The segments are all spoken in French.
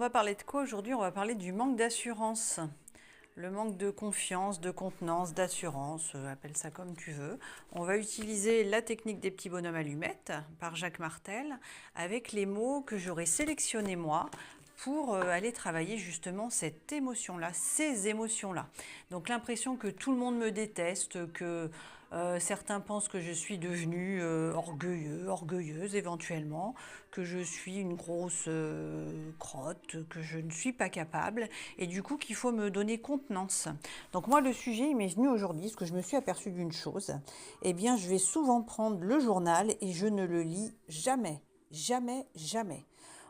va parler de quoi aujourd'hui? On va parler du manque d'assurance. Le manque de confiance, de contenance, d'assurance, appelle ça comme tu veux. On va utiliser la technique des petits bonhommes allumettes par Jacques Martel avec les mots que j'aurais sélectionnés moi pour aller travailler justement cette émotion-là, ces émotions-là. Donc l'impression que tout le monde me déteste, que certains pensent que je suis devenue orgueilleuse éventuellement, que je suis une grosse crotte, que je ne suis pas capable et du coup qu'il faut me donner contenance. Donc moi le sujet il m'est venu aujourd'hui parce que je me suis aperçue d'une chose, eh bien je vais souvent prendre le journal et je ne le lis jamais, jamais, jamais.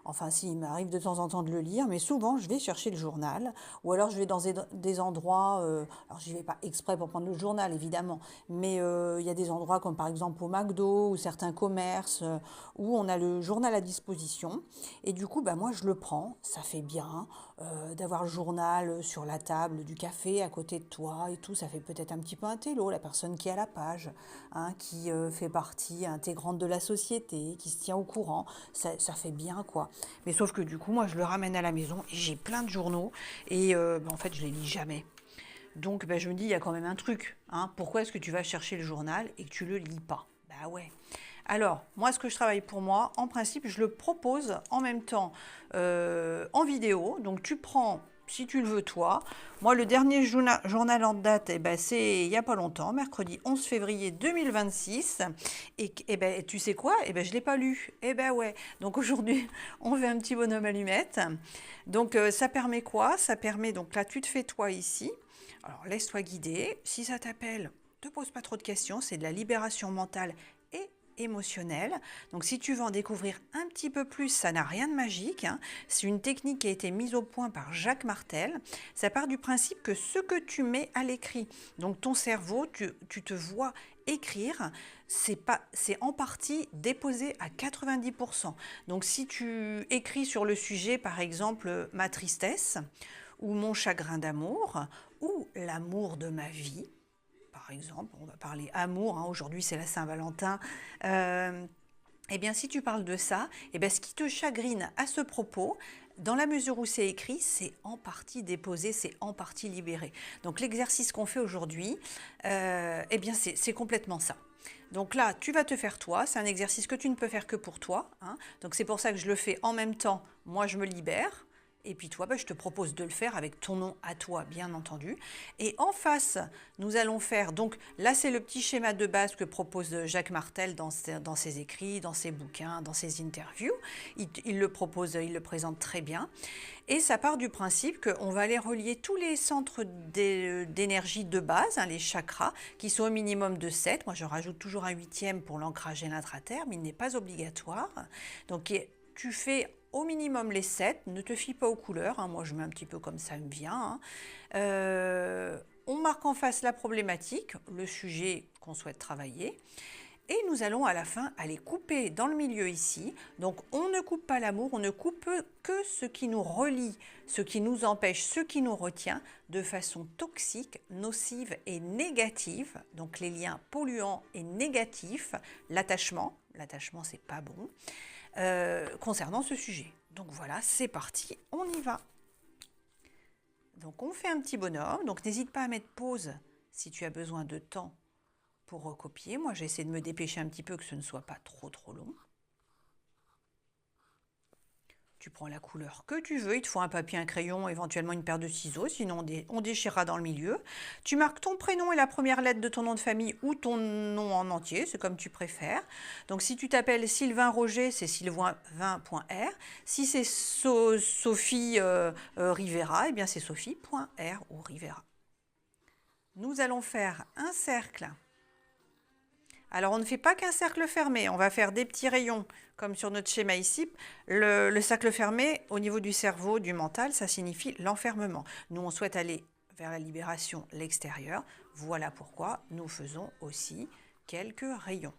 Enfin, si, il m'arrive de temps en temps de le lire, mais souvent, je vais chercher le journal, ou alors je vais dans des endroits, alors je n'y vais pas exprès pour prendre le journal, évidemment, mais il y a des endroits comme par exemple au McDo, ou certains commerces, où on a le journal à disposition, et du coup, bah, moi, je le prends, ça fait bien, d'avoir le journal sur la table du café à côté de toi et tout, ça fait peut-être un petit peu un télo, la personne qui est à la page, hein, qui fait partie intégrante de la société, qui se tient au courant, ça fait bien, quoi. Mais sauf que du coup, moi, je le ramène à la maison et j'ai plein de journaux et en fait, je les lis jamais. Donc, je me dis, il y a quand même un truc. Hein. Pourquoi est-ce que tu vas chercher le journal et que tu le lis pas? Bah ouais. Alors, moi, ce que je travaille pour moi, en principe, je le propose en même temps en vidéo. Donc, tu prends, si tu le veux, toi. Moi, le dernier journal en date, c'est il n'y a pas longtemps, mercredi 11 février 2026. Et tu sais quoi? Je ne l'ai pas lu. Ouais. Donc, aujourd'hui, on fait un petit bonhomme allumette. Donc, ça permet quoi? Ça permet, donc là, tu te fais toi ici. Alors, laisse-toi guider. Si ça t'appelle, ne te pose pas trop de questions. C'est de la libération mentale et émotionnelle. Donc si tu veux en découvrir un petit peu plus, ça n'a rien de magique. Hein. C'est une technique qui a été mise au point par Jacques Martel. Ça part du principe que ce que tu mets à l'écrit, donc ton cerveau, tu te vois écrire, c'est en partie déposé à 90%. Donc si tu écris sur le sujet, par exemple, ma tristesse, ou mon chagrin d'amour, ou l'amour de ma vie, par exemple, on va parler amour, hein, aujourd'hui c'est la Saint-Valentin, eh bien si tu parles de ça, ce qui te chagrine à ce propos, dans la mesure où c'est écrit, c'est en partie déposé, c'est en partie libéré. Donc l'exercice qu'on fait aujourd'hui, c'est complètement ça. Donc là, tu vas te faire toi, c'est un exercice que tu ne peux faire que pour toi. Hein. Donc c'est pour ça que je le fais en même temps, moi je me libère. Et puis toi, je te propose de le faire avec ton nom à toi, bien entendu. Et en face, nous allons faire, donc là c'est le petit schéma de base que propose Jacques Martel dans ses écrits, dans ses bouquins, dans ses interviews. Il le propose, il le présente très bien. Et ça part du principe qu'on va aller relier tous les centres d'énergie de base, hein, les chakras, qui sont au minimum de 7. Moi je rajoute toujours un 8e pour l'ancrage et l'intraterre, mais il n'est pas obligatoire. Donc tu fais au minimum les 7, ne te fie pas aux couleurs, hein, moi je mets un petit peu comme ça me vient. Hein. On marque en face la problématique, le sujet qu'on souhaite travailler, et nous allons à la fin aller couper dans le milieu ici. Donc on ne coupe pas l'amour, on ne coupe que ce qui nous relie, ce qui nous empêche, ce qui nous retient de façon toxique, nocive et négative. Donc les liens polluants et négatifs, l'attachement c'est pas bon. Concernant ce sujet. Donc voilà, c'est parti, on y va. Donc on fait un petit bonhomme, donc n'hésite pas à mettre pause si tu as besoin de temps pour recopier. Moi j'essaie de me dépêcher un petit peu que ce ne soit pas trop long. Tu prends la couleur que tu veux, il te faut un papier, un crayon, éventuellement une paire de ciseaux, sinon on déchirera dans le milieu. Tu marques ton prénom et la première lettre de ton nom de famille ou ton nom en entier, c'est comme tu préfères. Donc si tu t'appelles Sylvain Roger, c'est sylvain.r. Si c'est Sophie Rivera, c'est sophie.r ou Rivera. Nous allons faire un cercle. Alors, on ne fait pas qu'un cercle fermé, on va faire des petits rayons, comme sur notre schéma ici. Le cercle fermé, au niveau du cerveau, du mental, ça signifie l'enfermement. Nous, on souhaite aller vers la libération, l'extérieur. Voilà pourquoi nous faisons aussi quelques rayons,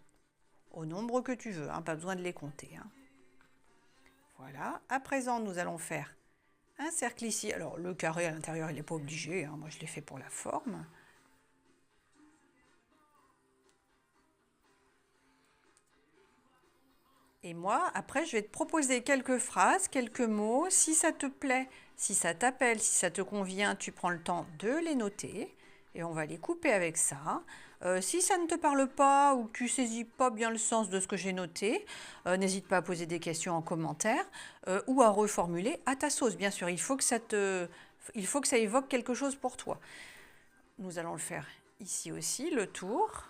au nombre que tu veux, hein, pas besoin de les compter. Hein. Voilà, à présent, nous allons faire un cercle ici. Alors, le carré à l'intérieur, il n'est pas obligé, hein. Moi je l'ai fait pour la forme. Et moi, après, je vais te proposer quelques phrases, quelques mots. Si ça te plaît, si ça t'appelle, si ça te convient, tu prends le temps de les noter et on va les couper avec ça. Si ça ne te parle pas ou que tu saisis pas bien le sens de ce que j'ai noté, n'hésite pas à poser des questions en commentaire ou à reformuler à ta sauce. Bien sûr, il faut que ça évoque quelque chose pour toi. Nous allons le faire ici aussi, le tour.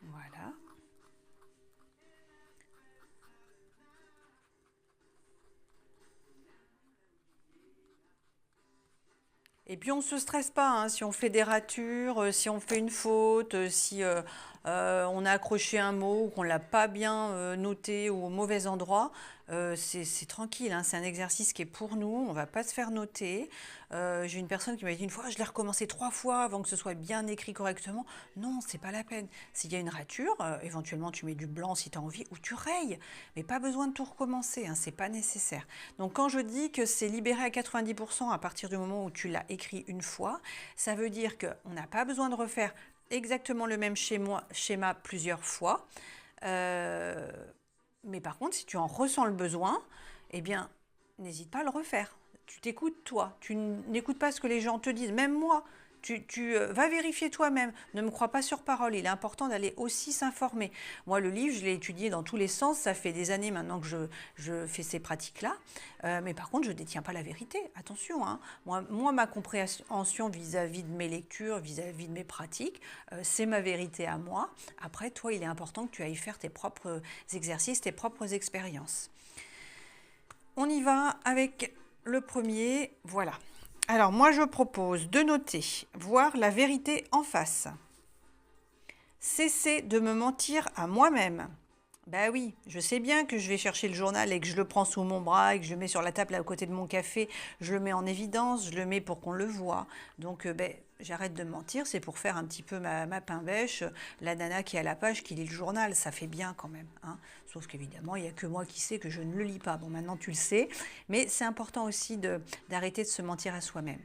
Voilà. Et puis on ne se stresse pas hein, si on fait des ratures, si on fait une faute, si on a accroché un mot ou qu'on ne l'a pas bien noté ou au mauvais endroit. C'est tranquille, hein, c'est un exercice qui est pour nous, on ne va pas se faire noter. J'ai une personne qui m'a dit une fois, je l'ai recommencé 3 fois avant que ce soit bien écrit correctement. Non, c'est pas la peine. S'il y a une rature, éventuellement tu mets du blanc si tu as envie ou tu rayes, mais pas besoin de tout recommencer, hein, c'est pas nécessaire. Donc quand je dis que c'est libéré à 90% à partir du moment où tu l'as écrit une fois, ça veut dire qu'on n'a pas besoin de refaire exactement le même schéma plusieurs fois. Mais par contre, si tu en ressens le besoin, eh bien, n'hésite pas à le refaire. Tu t'écoutes toi, tu n'écoutes pas ce que les gens te disent, même moi. Tu vas vérifier toi-même, ne me crois pas sur parole, il est important d'aller aussi s'informer. Moi, le livre, je l'ai étudié dans tous les sens, ça fait des années maintenant que je fais ces pratiques-là, mais par contre, je ne détiens pas la vérité, attention. Hein. Moi, ma compréhension vis-à-vis de mes lectures, vis-à-vis de mes pratiques, c'est ma vérité à moi. Après, toi, il est important que tu ailles faire tes propres exercices, tes propres expériences. On y va avec le premier, voilà. Alors moi je propose de noter, voir la vérité en face. Cesser de me mentir à moi-même. Ben oui, je sais bien que je vais chercher le journal et que je le prends sous mon bras et que je le mets sur la table à côté de mon café, je le mets en évidence, je le mets pour qu'on le voie. Donc j'arrête de mentir, c'est pour faire un petit peu ma pain bêche, la nana qui est à la page, qui lit le journal, ça fait bien quand même. Hein. Sauf qu'évidemment, il n'y a que moi qui sais que je ne le lis pas. Bon, maintenant tu le sais, mais c'est important aussi d'arrêter de se mentir à soi-même.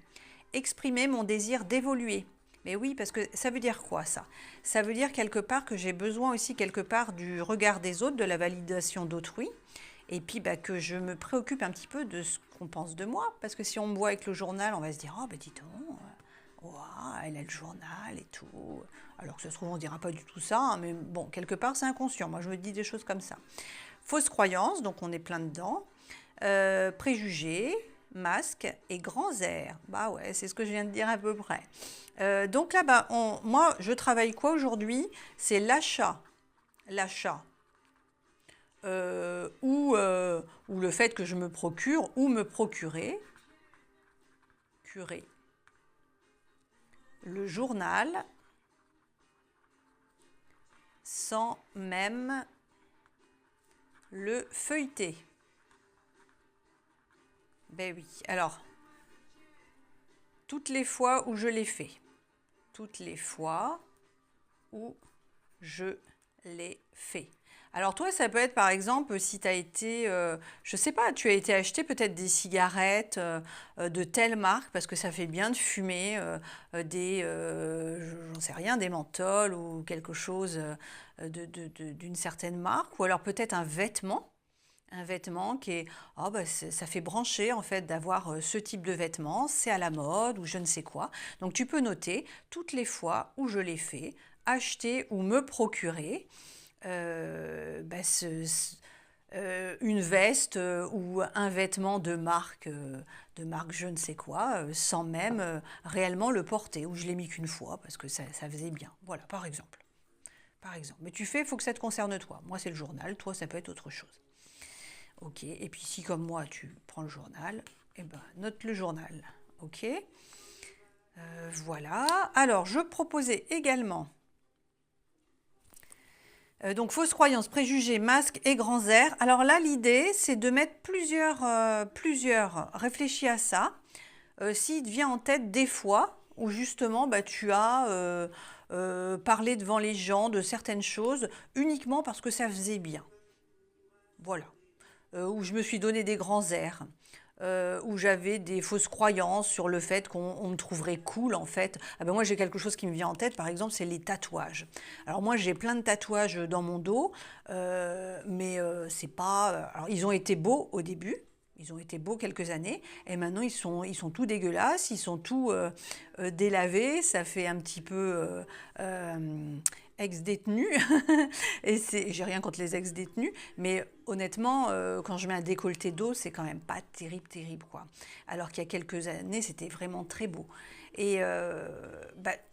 Exprimer mon désir d'évoluer. Mais oui, parce que ça veut dire quoi ça? Ça veut dire quelque part que j'ai besoin aussi quelque part du regard des autres, de la validation d'autrui, et puis que je me préoccupe un petit peu de ce qu'on pense de moi, parce que si on me voit avec le journal, on va se dire « Oh, dis donc, elle a le journal et tout ». Alors que ça se trouve, on ne dira pas du tout ça, hein, mais bon, quelque part, c'est inconscient. Moi, je me dis des choses comme ça. Fausse croyance, donc on est plein dedans. Préjugés, masque et grands airs. Bah ouais, c'est ce que je viens de dire à peu près. Donc là, moi, je travaille quoi aujourd'hui? C'est l'achat. L'achat. Ou le fait que je me procure ou me procurer. Le journal sans même le feuilleter. Ben oui, alors, toutes les fois où je l'ai fait. Toutes les fois où je l'ai fait. Alors toi, ça peut être par exemple si tu as été, je sais pas, tu as été acheter peut-être des cigarettes de telle marque parce que ça fait bien de fumer j'en sais rien, des menthols ou quelque chose d'une certaine marque, ou alors peut-être un vêtement qui est, ça fait brancher en fait d'avoir ce type de vêtement, c'est à la mode ou je ne sais quoi. Donc tu peux noter toutes les fois où je l'ai fait, acheter ou me procurer une veste ou un vêtement de marque je ne sais quoi, sans même réellement le porter, ou je l'ai mis qu'une fois parce que ça faisait bien. Voilà, par exemple. Mais tu fais, il faut que ça te concerne toi. Moi, c'est le journal, toi, ça peut être autre chose. Ok, et puis si comme moi tu prends le journal, note le journal. Ok, voilà. Alors je proposais également donc fausses croyances, préjugés, masques et grands airs. Alors là l'idée c'est de mettre plusieurs, réfléchis à ça. S'il te vient en tête des fois où justement tu as parlé devant les gens de certaines choses uniquement parce que ça faisait bien. Voilà. Où je me suis donné des grands airs, où j'avais des fausses croyances sur le fait qu'on me trouverait cool en fait. Ah ben moi j'ai quelque chose qui me vient en tête, par exemple, c'est les tatouages. Alors moi j'ai plein de tatouages dans mon dos, mais c'est pas. Alors ils ont été beaux au début. Ils ont été beaux quelques années et maintenant ils sont tout dégueulasses, ils sont tout délavés, ça fait un petit peu ex-détenu. Et j'ai rien contre les ex-détenus, mais honnêtement, quand je mets un décolleté dos, c'est quand même pas terrible, terrible, quoi. Alors qu'il y a quelques années, c'était vraiment très beau. Et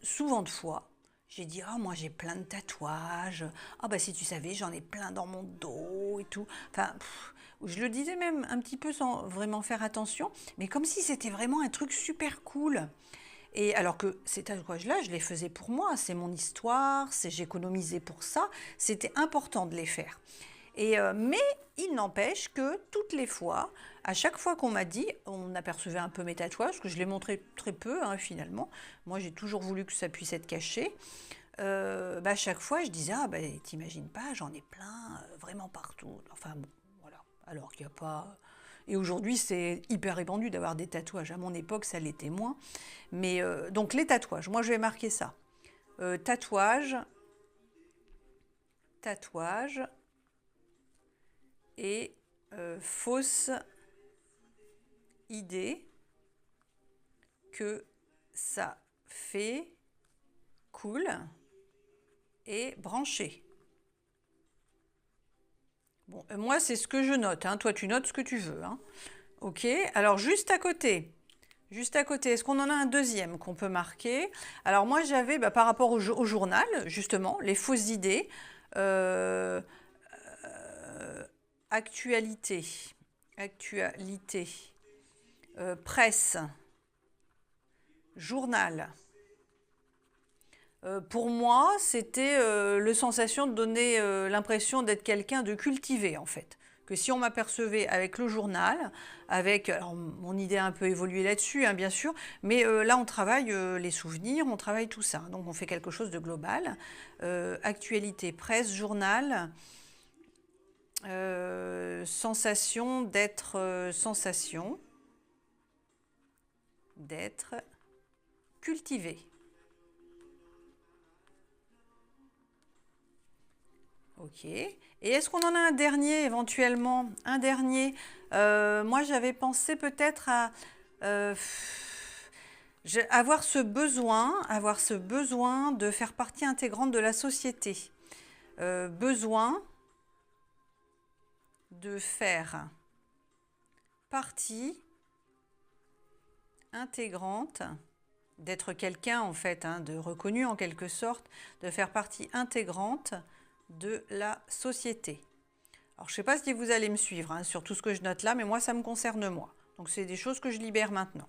souvent de fois, j'ai dit, ah, moi j'ai plein de tatouages. Ah, bah si tu savais, j'en ai plein dans mon dos et tout. Enfin, je le disais même un petit peu sans vraiment faire attention, mais comme si c'était vraiment un truc super cool. Et alors que ces tatouages-là, je les faisais pour moi, c'est mon histoire, j'économisais pour ça, c'était important de les faire. Mais il n'empêche que toutes les fois, à chaque fois qu'on m'a dit, on apercevait un peu mes tatouages, parce que je les montrais très peu finalement, moi j'ai toujours voulu que ça puisse être caché, à chaque fois je disais, ah t'imagines pas, j'en ai plein, vraiment partout, enfin bon, voilà, alors qu'il n'y a pas... Et aujourd'hui, c'est hyper répandu d'avoir des tatouages. À mon époque, ça l'était moins. Mais donc les tatouages, moi je vais marquer ça. Tatouage, tatouage et fausse idée que ça fait cool et branché. Bon, moi c'est ce que je note. Toi tu notes ce que tu veux. Ok, alors juste à côté, est-ce qu'on en a un deuxième qu'on peut marquer? Alors moi j'avais, par rapport au journal, justement, les fausses idées, euh, actualité, presse, journal. Pour moi, c'était la sensation de donner l'impression d'être quelqu'un de cultivé, en fait. Que si on m'apercevait avec le journal, alors mon idée a un peu évolué là-dessus, bien sûr, mais là on travaille les souvenirs, on travaille tout ça, donc on fait quelque chose de global. Actualité, presse, journal, sensation d'être cultivé. Ok. Et est-ce qu'on en a un dernier éventuellement? Un dernier. Moi, j'avais pensé peut-être à avoir ce besoin de faire partie intégrante de la société. Besoin de faire partie intégrante, d'être quelqu'un en fait, de reconnu en quelque sorte, de faire partie intégrante de la société. Alors je ne sais pas si vous allez me suivre sur tout ce que je note là, mais moi ça me concerne moi. Donc c'est des choses que je libère maintenant.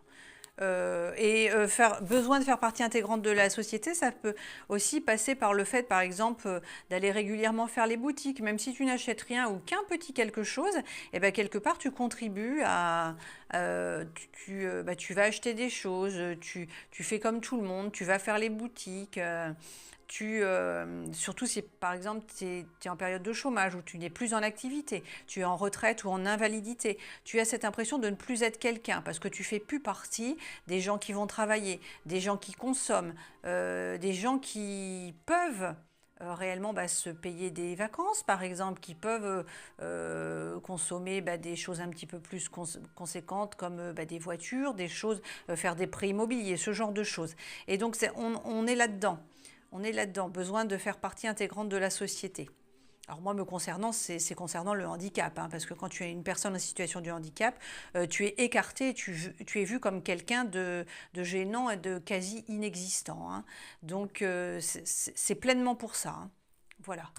Besoin de faire partie intégrante de la société, ça peut aussi passer par le fait, par exemple, d'aller régulièrement faire les boutiques, même si tu n'achètes rien ou qu'un petit quelque chose, et quelque part tu contribues à... tu vas acheter des choses, tu fais comme tout le monde, tu vas faire les boutiques... surtout si par exemple tu es en période de chômage ou tu n'es plus en activité, tu es en retraite ou en invalidité, tu as cette impression de ne plus être quelqu'un parce que tu fais plus partie des gens qui vont travailler, des gens qui consomment, des gens qui peuvent réellement se payer des vacances par exemple, qui peuvent consommer des choses un petit peu plus conséquentes comme des voitures, des choses, faire des prêts immobiliers, ce genre de choses. Et donc on est là-dedans. On est là-dedans, besoin de faire partie intégrante de la société. Alors moi, me concernant, c'est concernant le handicap, parce que quand tu es une personne en situation de handicap, tu es écarté, tu es vu comme quelqu'un de gênant et de quasi inexistant. Donc c'est pleinement pour ça. Voilà.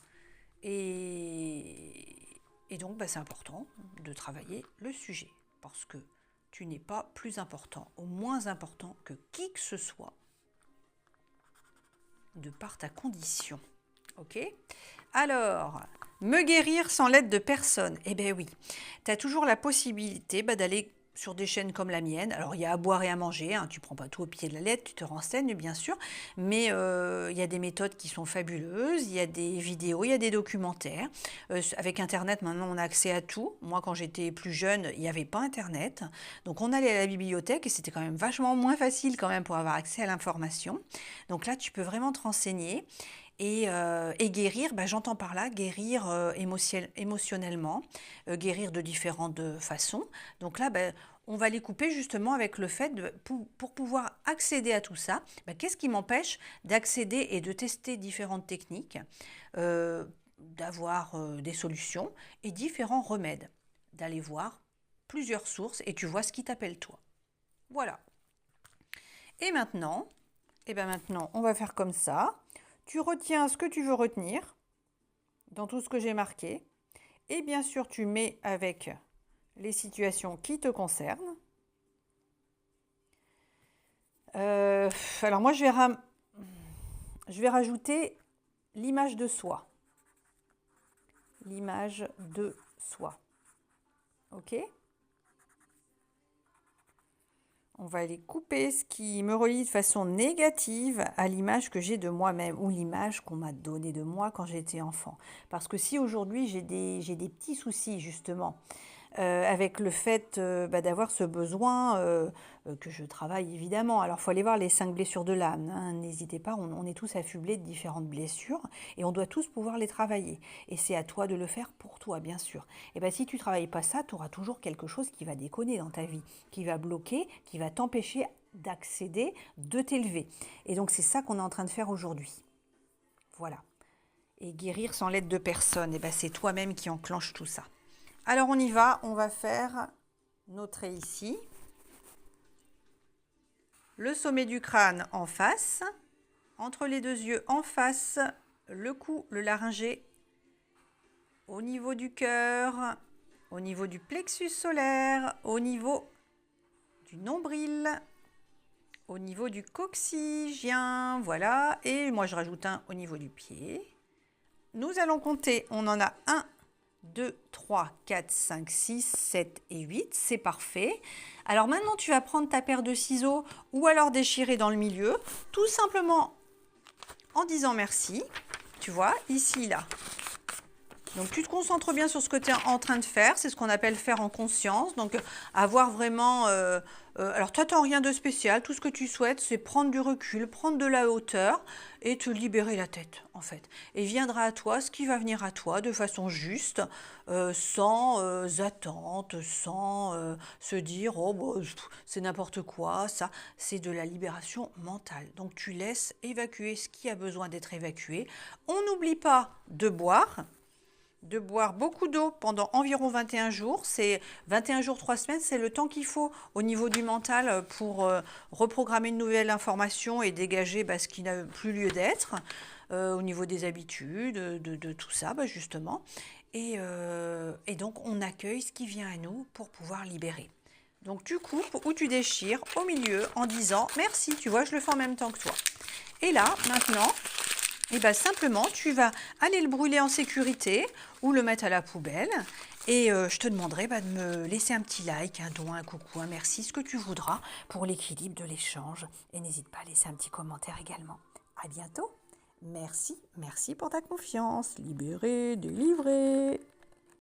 Et donc c'est important de travailler le sujet, parce que tu n'es pas plus important ou moins important que qui que ce soit, de par ta condition. Ok? Alors, me guérir sans l'aide de personne. Eh bien oui, tu as toujours la possibilité d'aller sur des chaînes comme la mienne. Alors, il y a à boire et à manger, hein, tu ne prends pas tout au pied de la lettre, tu te renseignes bien sûr, mais il y a des méthodes qui sont fabuleuses, il y a des vidéos, il y a des documentaires. Avec Internet, maintenant, on a accès à tout. Moi, quand j'étais plus jeune, il n'y avait pas Internet. Donc, on allait à la bibliothèque et c'était quand même vachement moins facile quand même pour avoir accès à l'information. Donc là, tu peux vraiment te renseigner. Et guérir, j'entends par là guérir émotionnellement, guérir de différentes façons. Donc là, on va les couper justement avec le fait pour pouvoir accéder à tout ça. Qu'est-ce qui m'empêche d'accéder et de tester différentes techniques, d'avoir des solutions et différents remèdes, d'aller voir plusieurs sources et tu vois ce qui t'appelle toi. Voilà. Et maintenant, on va faire comme ça. Tu retiens ce que tu veux retenir dans tout ce que j'ai marqué. Et bien sûr, tu mets avec les situations qui te concernent. Alors moi, je vais rajouter l'image de soi. L'image de soi. OK ? On va aller couper ce qui me relie de façon négative à l'image que j'ai de moi-même ou l'image qu'on m'a donnée de moi quand j'étais enfant. Parce que si aujourd'hui j'ai des petits soucis justement avec le fait d'avoir ce besoin que je travaille évidemment. Alors il faut aller voir les 5 blessures de l'âme, hein. N'hésitez pas, on est tous affublés de différentes blessures et on doit tous pouvoir les travailler. Et c'est à toi de le faire pour toi, bien sûr. Et si tu ne travailles pas ça, tu auras toujours quelque chose qui va déconner dans ta vie, qui va bloquer, qui va t'empêcher d'accéder, de t'élever. Et donc c'est ça qu'on est en train de faire aujourd'hui. Voilà. Et guérir sans l'aide de personne, c'est toi-même qui enclenche tout ça. Alors on y va, on va faire nos traits ici. Le sommet du crâne en face, entre les deux yeux en face, le cou, le laryngé, au niveau du cœur, au niveau du plexus solaire, au niveau du nombril, au niveau du coccygien, voilà. Et moi je rajoute un au niveau du pied. Nous allons compter, on en a 1, 2, 3, 4, 5, 6, 7 et 8, c'est parfait. Alors maintenant, tu vas prendre ta paire de ciseaux ou alors déchirer dans le milieu, tout simplement en disant merci. Tu vois, ici, là. Donc, tu te concentres bien sur ce que tu es en train de faire. C'est ce qu'on appelle faire en conscience. Donc, avoir vraiment... alors, tu n'attends rien de spécial. Tout ce que tu souhaites, c'est prendre du recul, prendre de la hauteur et te libérer la tête, en fait. Et viendra à toi ce qui va venir à toi de façon juste, sans attente, sans se dire « Oh, c'est n'importe quoi ». Ça, c'est de la libération mentale. Donc, tu laisses évacuer ce qui a besoin d'être évacué. On n'oublie pas de boire beaucoup d'eau pendant environ 21 jours. C'est 21 jours, 3 semaines, c'est le temps qu'il faut au niveau du mental pour reprogrammer une nouvelle information et dégager ce qui n'a plus lieu d'être au niveau des habitudes, de tout ça justement. Et donc on accueille ce qui vient à nous pour pouvoir libérer. Donc tu coupes ou tu déchires au milieu en disant merci, tu vois, je le fais en même temps que toi. Et là, maintenant... simplement, tu vas aller le brûler en sécurité ou le mettre à la poubelle. Et je te demanderai de me laisser un petit like, un don, un coucou, un merci, ce que tu voudras pour l'équilibre de l'échange. Et n'hésite pas à laisser un petit commentaire également. À bientôt. Merci pour ta confiance. Libéré, délivré.